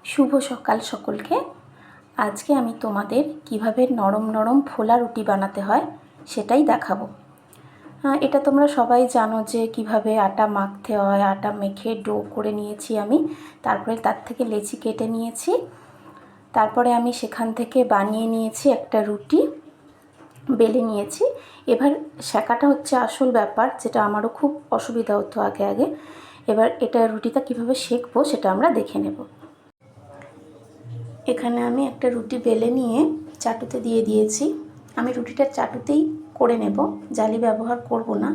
শুভ সকাল সকলকে। আজকে আমি তোমাদের কিভাবে নরম নরম ফোলা রুটি বানাতে হয় সেটাই দেখাবো। এটা তোমরা সবাই জানো যে কিভাবে আটা মাখতে হয়। আটা মেখে ডো করে নিয়েছি আমি, তারপরে তার থেকে লেচি কেটে নিয়েছি, তারপরে আমি সেখান থেকে বানিয়ে নিয়েছি একটা রুটি, বেলে নিয়েছি। এবার সেঁকাটা হচ্ছে আসল ব্যাপার, যেটা আমারও খুব অসুবিধা হতো আগে। এবার এটা রুটিটা কিভাবে সেঁকবো সেটা আমরা দেখে নেব। এখানে আমি একটা রুটি বেলে নিয়ে চাটুতে দিয়ে দিয়েছি। আমি রুটিটা চাটুতেই করে নেব, জালি ব্যবহার করব না।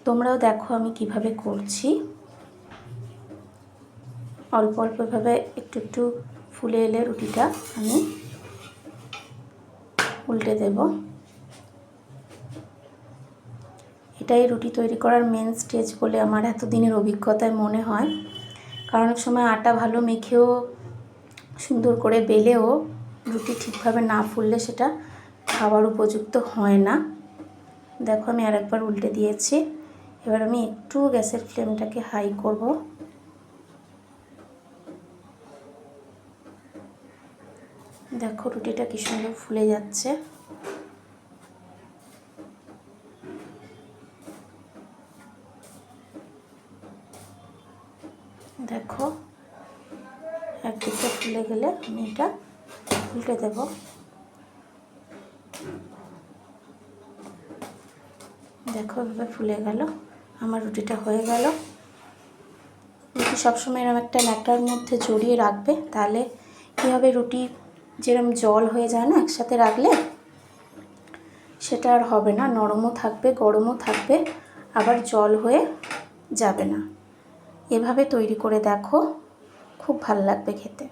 তোমরাও দেখো আমি কিভাবে করছি। অল্প অল্পভাবে একটু একটু ফুলে এলে রুটিটা আমি উল্টে দেব। এটাই রুটি তৈরি করার মেন স্টেজ বলে আমার এতদিনের অভিজ্ঞতায় মনে হয়। কারণ অনেক সময় আটা ভালো মেখেও সুন্দর করে বেলেও রুটি ঠিকভাবে না ফুললে সেটা খাবার উপযুক্ত হয় না। দেখো আমি আরেকবার উল্টে দিয়েছি। এবার আমি একটু গ্যাসের ফ্লেমটাকে হাই করব। দেখো রুটিটা কি সুন্দর ফুলে যাচ্ছে। দেখো একদিকটা ফুলে গেলে আমি এটা উল্টে দেব। দেখো এভাবে ফুলে গেল, আমার রুটিটা হয়ে গেল। রুটি সবসময় এরকম একটা ন্যাকড়ার মধ্যে জড়িয়ে রাখবে, তাহলে কী হবে, রুটি যেরকম জল হয়ে যায় না একসাথে রাখলে, সেটা আর হবে না। নরমও থাকবে, গরমও থাকবে, আবার জল হয়ে যাবে না। এভাবে তৈরি করে দেখো, খুব ভালো লাগবে খেতে।